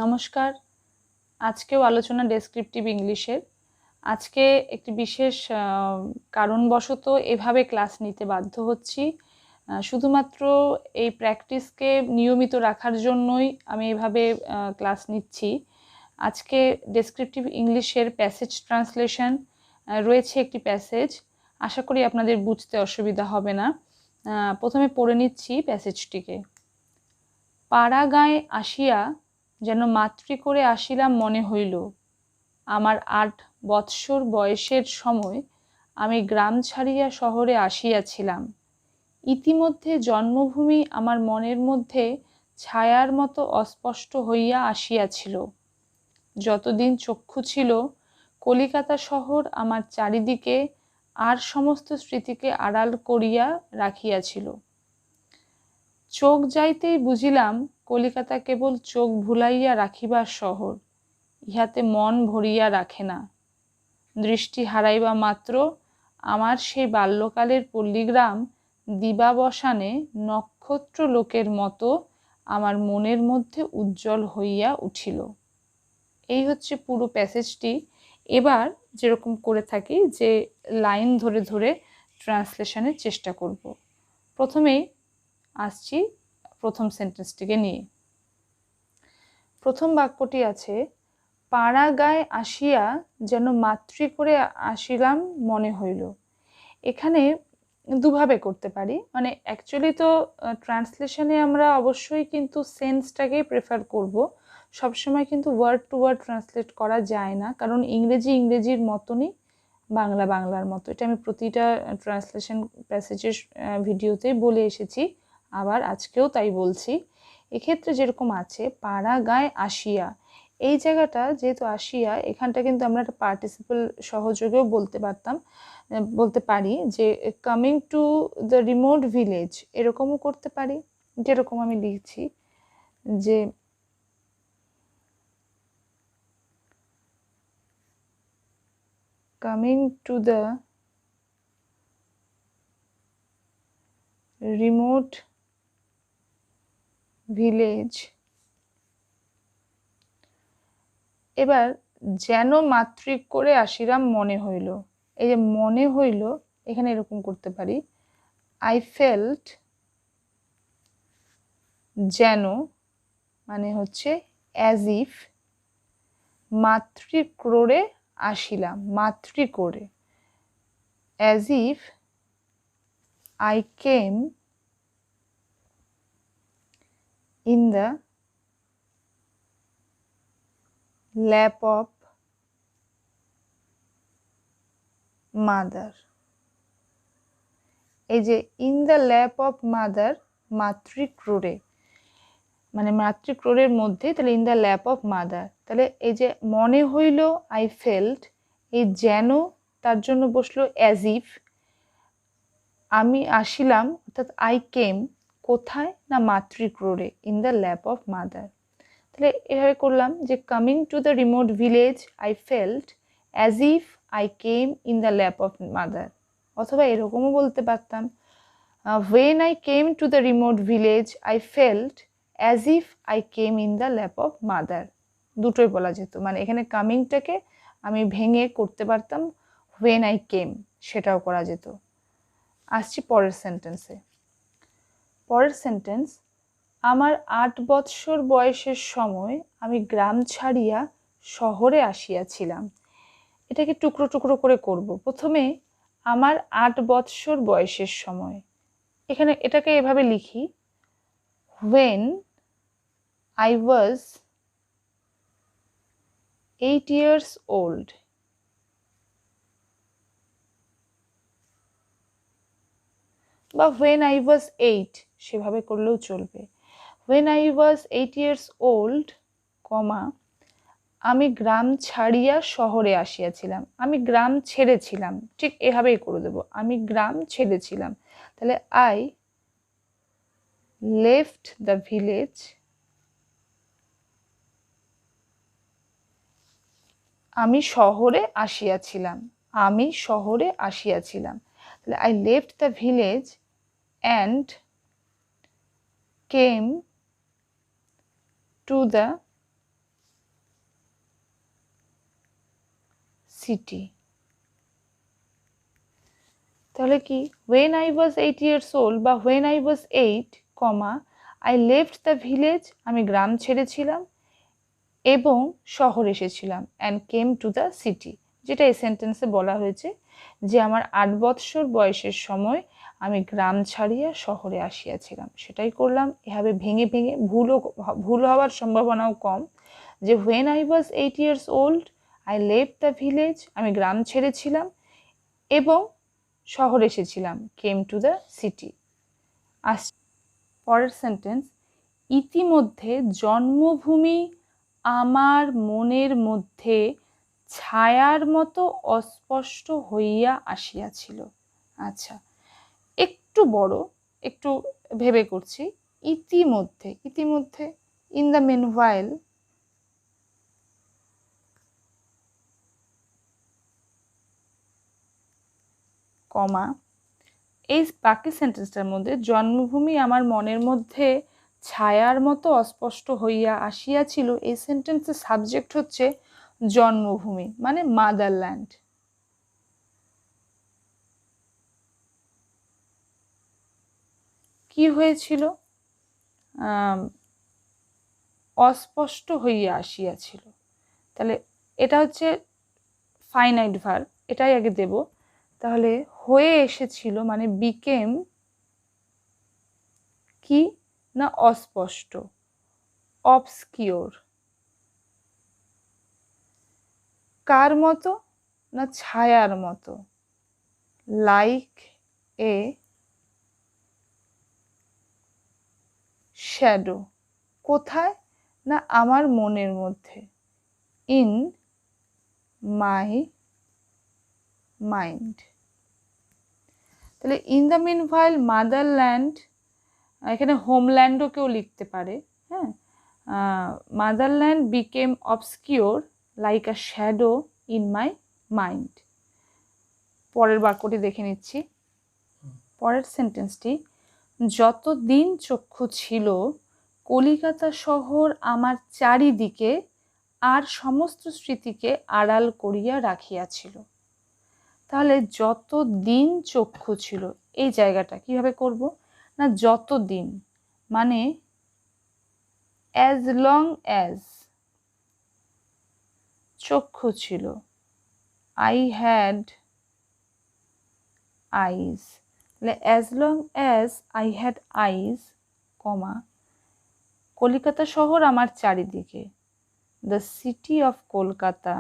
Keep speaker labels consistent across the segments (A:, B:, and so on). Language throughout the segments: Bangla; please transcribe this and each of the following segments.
A: নমস্কার। আজকেও আলোচনা ডেসক্রিপটিভ ইংলিশের। আজকে একটি বিশেষ কারণবশত এভাবে ক্লাস নিতে বাধ্য হচ্ছি। শুধুমাত্র এই প্র্যাকটিসকে নিয়মিত রাখার জন্যই আমি এভাবে ক্লাস নিচ্ছি। আজকে ডেসক্রিপটিভ ইংলিশের প্যাসেজ ট্রান্সলেশন রয়েছে একটি প্যাসেজ। আশা করি আপনাদের বুঝতে অসুবিধা হবে না। প্রথমে পড়ে নিচ্ছি প্যাসেজটিকে। পাড়াগাঁয়ে আসিয়া যেন মাতৃ করে আসিলাম মনে হইল। আমার 8 বৎসর বয়সের সময় আমি গ্রাম ছাড়িয়া শহরে আসিয়াছিলাম। ইতিমধ্যে জন্মভূমি আমার মনের মধ্যে ছায়ার মতো অস্পষ্ট হইয়া আসিয়াছিল। যতদিন চক্ষু ছিল, কলিকাতা শহর আমার চারিদিকে আর সমস্ত স্মৃতিকে আড়াল করিয়া রাখিয়াছিল। চোখ যাইতেই বুঝিলাম কলিকাতা কেবল চোখ ভুলাইয়া রাখিবার শহর, ইহাতে মন ভরিয়া রাখে না। দৃষ্টি হারাইবা মাত্র আমার সেই বাল্যকালের পল্লীগ্রাম দিবাবসানে নক্ষত্র লোকের মতো আমার মনের মধ্যে উজ্জ্বল হইয়া উঠিল। এই হচ্ছে পুরো প্যাসেজটি। এবার যেরকম করে থাকি যে লাইন ধরে ধরে ট্রান্সলেশনের চেষ্টা করব। প্রথমেই আসছি প্রথম সেন্টেন্সটিকে নিয়ে। প্রথম বাক্যটি আছে, পাড়াগাঁয়ে আসিয়া যেন মাতৃ করে আসিলাম মনে হইল। এখানে দুভাবে করতে পারি, মানে অ্যাকচুয়ালি তো ট্রান্সলেশনে আমরা অবশ্যই কিন্তু সেন্সটাকেই প্রেফার করব। সবসময় কিন্তু ওয়ার্ড টু ওয়ার্ড ট্রান্সলেট করা যায় না, কারণ ইংরেজির মতনই বাংলা বাংলার মতো। এটা আমি প্রতিটা ট্রান্সলেশন প্যাসেজের ভিডিওতেই বলে এসেছি, আবার আজকেও তাই বলছি। এক্ষেত্রে যেরকম আছে পাড়াগাঁয়ে আসিয়া, এই জায়গাটা যেহেতু আসিয়া, এখানটা কিন্তু আমরা একটা পার্টিসিপল সহযোগেও বলতে পারি যে coming to the remote village, এরকমও করতে পারি। যেরকম আমি লিখছি যে coming to the remote village. এবার যেন মাতৃক করে আসিরাম মনে হইল, এই যে মনে হইল এখানে এরকম করতে পারি, আই ফেল্ট, যেন মানে হচ্ছে অ্যাজ ইফ, মাতৃক্রোড়ে আসিলাম, মাতৃ করে, as if I came in the lap of mother. এই যে in the lap of mother, মাতৃক্রোড়ে, মানে মাতৃক্রোড়ের মধ্যে, তাহলে in the lap of mother. তাহলে এই যে মনে হইল, আই ফেল্ট, এই যেন তার জন্য বসলো অ্যাজ ইফ, আমি আসিলাম অর্থাৎ আই কেম, কোথায় না মাতৃক্রোড়ে, in the lap of mother. তাহলে এভাবে করলাম যে coming to the remote village I felt as if I came in the lap of mother. অথবা এরকমও বলতে পারতাম, when I came to the remote village I felt as if I came in the lap of mother। দুটোই বলা যেত, মানে এখানে কামিংটাকে আমি ভেঙে করতে পারতাম when I came, সেটাও করা যেত। আসছি পরের সেন্টেন্সে। পরের সেন্টেন্স, আমার 8 বৎসর বয়সের সময় আমি গ্রাম ছাড়িয়া শহরে আসিয়াছিলাম। এটাকে টুকরো টুকরো করে করব। প্রথমে আমার 8 বৎসর বয়সের সময়, এখানে এটাকে এভাবে লিখি, when I was 8 years old। বা when I was 8, সেভাবে করলেও চলবে। when I was 8 years old, কমা, আমি গ্রাম ছাড়িয়া শহরে আসিয়াছিলাম। আমি গ্রাম ছেড়েছিলাম, ঠিক এভাবেই করে দেব, আমি গ্রাম ছেড়েছিলাম। তাহলে I left the village, আমি শহরে আসিয়াছিলাম, আমি শহরে আসিয়াছিলাম। তাহলে I left the village and came to the city. তাহলে কি, when I was 8 years old বা when I was 8, I left the village, আমি গ্রাম ছেড়েছিলাম এবং শহর এসেছিলাম, and came to the city, যেটা এই সেন্টেন্সে বলা হয়েছে যে আমার 8 বৎসর বয়সের সময় আমি গ্রাম ছাড়িয়া শহরে আসিয়াছিলাম, সেটাই করলাম। এভাবে ভেঙে ভেঙে ভুল হওয়ার সম্ভাবনাও কম, যে when I was 8 years old, I left the village, আমি গ্রাম ছেড়েছিলাম এবং শহর এসেছিলাম, came to the city। পরের সেন্টেন্স, ইতিমধ্যে জন্মভূমি আমার মনের মধ্যে ছায়ার মতো অস্পষ্ট হইয়া আসিয়াছিল। আচ্ছা, একটু বড়, একটু ভেবে করছি। ইতিমধ্যে, ইতিমধ্যে, ইন দ্য meanwhile, কমা, এই বাকি সেন্টেন্সটার মধ্যে জন্মভূমি আমার মনের মধ্যে ছায়ার মতো অস্পষ্ট হইয়া আসিয়াছিল, এই সেন্টেন্সের সাবজেক্ট হচ্ছে জন্মভূমি, মানে মাদারল্যান্ড। কি হয়েছিল? অস্পষ্ট হইয়া আসিয়াছিল। তাহলে এটা হচ্ছে ফাইনাইট ভার্ব, এটাই আগে দেব। তাহলে হয়ে এসেছিল মানে বিকেম কি না অস্পষ্ট, অবস্কিওর। কার মতো না ছায়ার মতো, লাইক এ শ্যাডো। কোথায় না আমার মনের মধ্যে, ইন মাই মাইন্ড। তাহলে ইন দ্য মিনওয়াইল মাদারল্যান্ড, এখানে হোমল্যান্ডও কেউ লিখতে পারে, হ্যাঁ। Motherland became obscure like a shadow in my mind. পরের বাক্যটি দেখে নিচ্ছি। পরের সেন্টেন্সটি, যতদিন চক্ষু ছিল কলিকাতা শহর আমার চারিদিকে আর সমস্ত স্মৃতিকে আড়াল করিয়া রাখিয়াছিল। তাহলে যতদিন চক্ষু ছিল, এই জায়গাটা কিভাবে করব না, যতদিন মানে as long as চক্ষু ছিল, I had eyes, তাহলে as long as I had eyes, Calcutta শহর আমার চারিদিকে, the city of Kolkata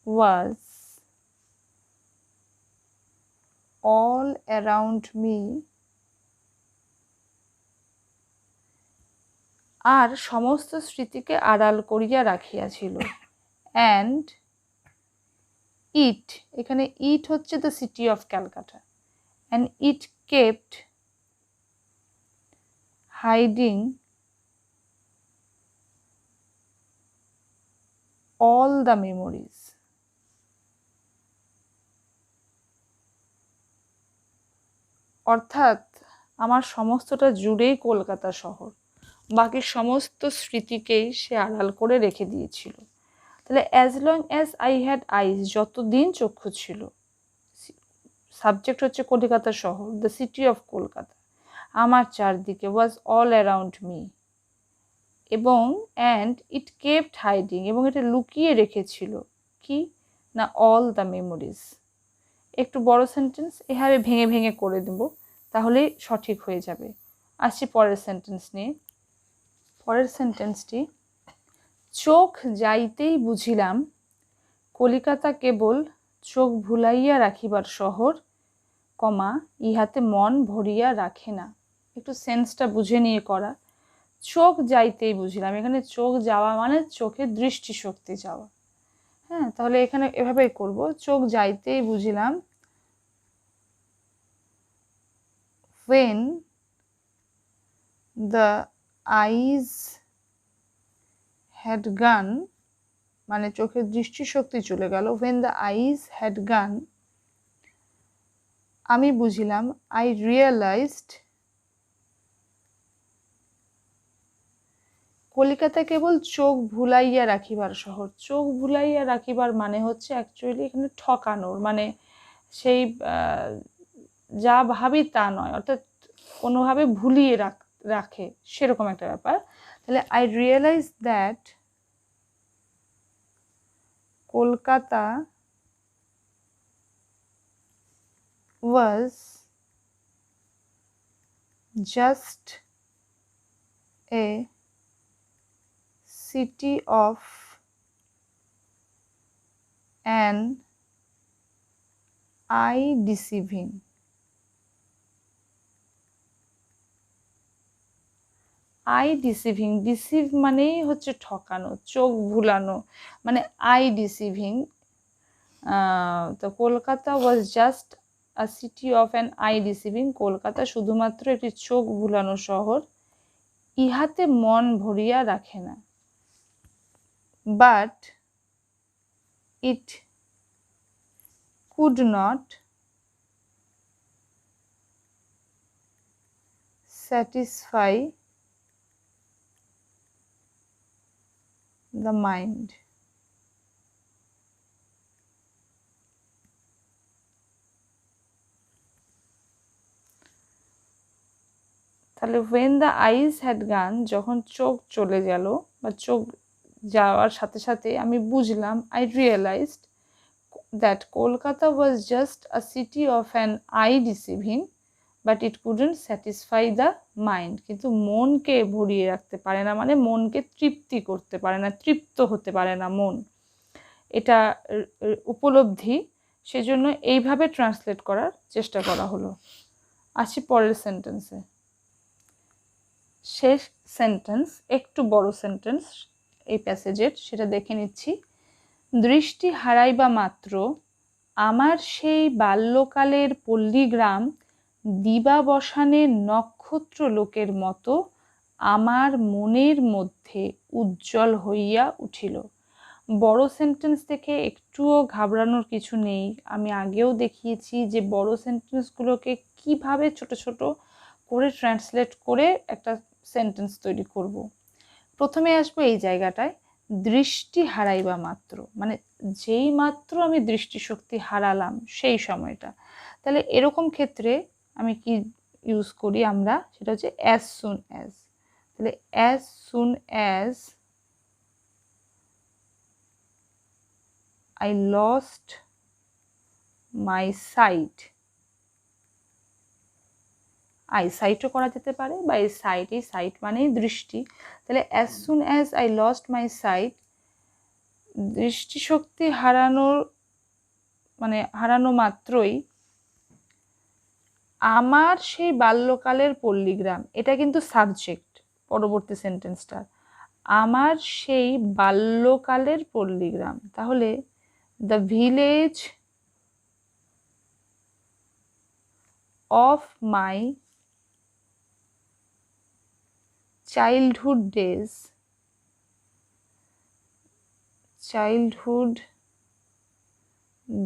A: was all around me, আর সমস্ত স্মৃতিকে আড়াল করিয়া রাখিয়াছিল, and it, এখানে it হচ্ছে the city of Calcutta, and it kept hiding all the memories, অর্থাৎ আমার সমস্তটা জুড়েই কলকাতা শহর, বাকি সমস্ত স্মৃতিকেই সে আড়াল করে রেখে দিয়েছিল। তাহলে as long as I had eyes, যতদিন চক্ষু ছিল, সাবজেক্ট হচ্ছে কলিকাতা শহর, the city of কলকাতা, আমার চারদিকে, was all around me, এবং and it kept hiding, এবং এটা লুকিয়ে রেখেছিল কি না all the memories। একটু বড় সেন্টেন্স, এভাবে ভেঙে ভেঙে করে দেব, তাহলে সঠিক হয়ে যাবে। আসছি পরের সেন্টেন্স নিয়ে। পরের সেন্টেন্সটি, চোখ যাইতেই বুঝিলাম কলিকাতা কেবল চোখ ভুলাইয়া রাখিবার শহর, ইহাতে মন ভরিয়া রাখে না। একটু সেন্সটা বুঝে নিয়ে করা। চোখ যাইতেই বুঝিলাম, এখানে চোখ যাওয়া মানে চোখের দৃষ্টিশক্তি যাওয়া, হ্যাঁ। তাহলে এখানে এভাবেই করব, চোখ যাইতেই বুঝিলাম when the eyes had gone, মানে চোখের দৃষ্টিশক্তি চলে গেল, when the eyes had gone, আমি বুঝিলাম, I realized কলিকাতা কেবল চোখ ভুলাইয়া রাখিবার শহর। চোখ ভুলাইয়া রাখিবার মানে হচ্ছে অ্যাকচুয়ালি এখানে ঠকানোর, মানে সেই যা ভাবি তা নয়, অর্থাৎ কোনোভাবে ভুলিয়ে রাখে সেরকম একটা ব্যাপার। তাহলে I realise that Kolkata was just a city of an eye deceiving. Eye deceiving, deceive মানেই হচ্ছে ঠকানো, চোখ ভুলানো, মানে আই ডিসিভিং। তো Kolkata was just a city of an eye deceiving, Kolkata শুধুমাত্র একটি চোখ ভুলানো শহর, ইহাতে মন ভরিয়া রাখে না। But it could not satisfy the mind. তাহলে when the eyes had gone, যখন চোখ চলে গেল বা চোখ যাওয়ার সাথে সাথে আমি বুঝলাম, I realized that Kolkata was just a city of an eye deceiving, but it couldn't satisfy the mind. কিন্তু মনকে ভরিয়ে রাখতে পারে না, মানে মনকে তৃপ্তি করতে পারে না, তৃপ্ত হতে পারে না মন, এটা উপলব্ধি। সেজন্য এইভাবে ট্রান্সলেট করার চেষ্টা করা হলো। আসি পরের সেন্টেন্সে। শেষ সেন্টেন্স, একটু বড় সেন্টেন্স এই প্যাসেজের, সেটা দেখে নিচ্ছি। দৃষ্টি হারাইবা মাত্র আমার সেই বাল্যকালের পল্লীগ্রাম দিবাবসানে নক্ষত্র লোকের মতো আমার মনের মধ্যে উজ্জ্বল হইয়া উঠিল। বড় সেন্টেন্স থেকে একটুও ঘাবড়ানোর কিছু নেই। আমি আগেও দেখিয়েছি যে বড় সেন্টেন্সগুলোকে কিভাবে ছোট ছোট করে ট্রান্সলেট করে একটা সেন্টেন্স তৈরি করব। প্রথমে আসবো এই জায়গাটায়, দৃষ্টি হারাইবা মাত্র, মানে যেই মাত্র আমি দৃষ্টিশক্তি হারালাম সেই সময়টা। তাহলে এরকম ক্ষেত্রে আমি কি ইউজ করি আমরা, সেটা হচ্ছে অ্যাজ সুন অ্যাজ। তাহলে as soon as I lost my sight, আইসাইটও করা যেতে পারে, বা এই সাইট, এই সাইট মানেই দৃষ্টি। তাহলে as soon as I lost my sight, দৃষ্টিশক্তি হারানোর মানে হারানো মাত্রই আমার সেই বাল্যকালের পল্লীগ্রাম, এটা কিন্তু সাবজেক্ট পরবর্তী সেন্টেন্সটা, আমার সেই বাল্যকালের পল্লীগ্রাম। তাহলে the village of my childhood days, childhood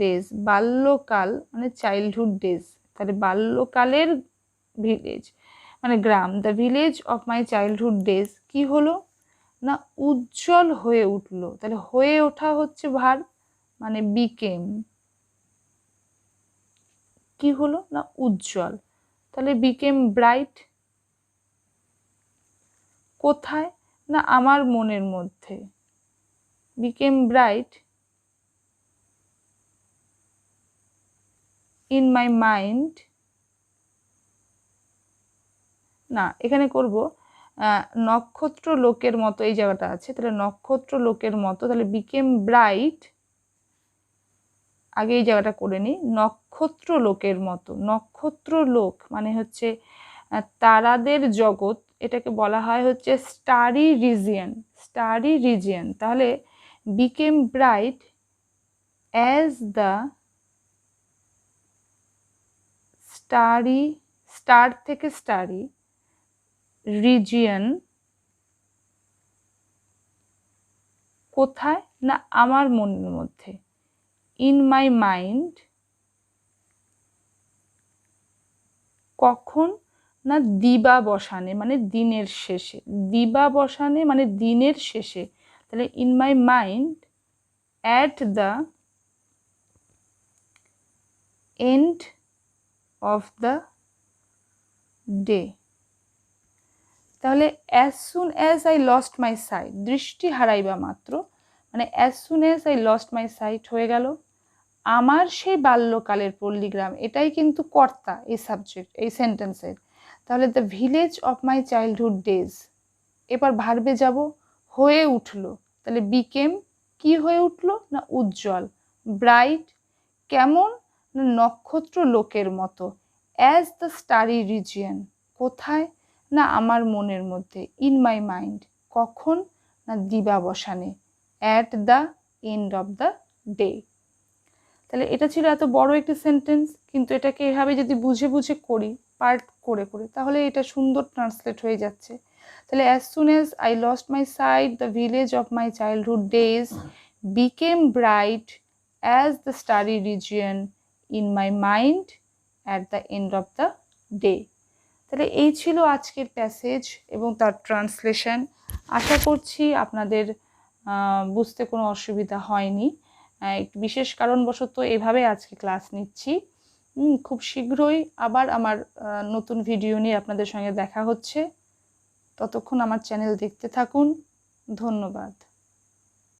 A: days, বাল্যকাল মানে চাইল্ডহুড ডেজ, তাহলে বাল্যকালের ভিলেজ মানে গ্রাম, the village of my childhood days কি হলো না উজ্জ্বল হয়ে উঠলো। তাহলে হয়ে ওঠা হচ্ছে ভার্ব, মানে বিকেম, কি হলো না উজ্জ্বল, তাহলে বিকেম ব্রাইট। কোথায় না আমার মনের মধ্যে, became bright in my mind, না এখানে করব নক্ষত্র লোকের মতো, এই জায়গাটা আছে, তাহলে নক্ষত্র লোকের মতো, তাহলে বিকেম ব্রাইট, আগে এই জায়গাটা করে নিই, নক্ষত্র লোকের মতো। নক্ষত্র লোক মানে হচ্ছে তারাদের জগৎ, এটাকে বলা হয় হচ্ছে স্টারি রিজিয়ন, স্টারি রিজিয়ন। তাহলে became bright as the starry, star থেকে স্টারি, রিজিয়ন কোথায় না আমার মনের মধ্যে, ইন মাই মাইন্ড, কখন না দিবাবসানে মানে দিনের শেষে, দিবাবসানে মানে দিনের শেষে। তাহলে in my mind at the end of the day. তাহলে as soon as I lost my sight, দৃষ্টি হারাইবা মাত্র, মানে as soon as I lost my sight হয়ে গেল। আমার সেই বাল্যকালের পল্লীগ্রাম, এটাই কিন্তু কর্তা এই সাবজেক্ট এই সেন্টেন্সের। তাহলে the village of my childhood days, এবার ভার্বে যাব, হয়ে উঠলো। তাহলে বিকেম কি হয়ে উঠলো না উজ্জ্বল, ব্রাইট কেমন না নক্ষত্র লোকের মতো, অ্যাজ দ্য স্টারি রিজিয়ন কোথায় না আমার মনের মধ্যে, ইন মাই মাইন্ড কখন না দিবাবসানে, at the end of the day. তাহলে এটা ছিল এত বড় একটি সেন্টেন্স, কিন্তু এটাকে এভাবে যদি বুঝে বুঝে করি পার্ট করে করে, তাহলে এটা সুন্দর ট্রান্সলেট হয়ে যাচ্ছে। তাহলে as soon as I lost my sight the village of my childhood days became bright as the starry region in my mind at the end of the day. তাহলে এই ছিল আজকের প্যাসেজ এবং তার ট্রান্সলেশন। আশা করছি আপনাদের বুঝতে কোনো অসুবিধা হয়নি। একটু বিশেষ কারণবশত এভাবে আজকে ক্লাস নিচ্ছি। খুব শীঘ্রই আবার আমার নতুন ভিডিও নিয়ে আপনাদের সঙ্গে দেখা হচ্ছে। ততক্ষণ আমার চ্যানেল দেখতে থাকুন। ধন্যবাদ।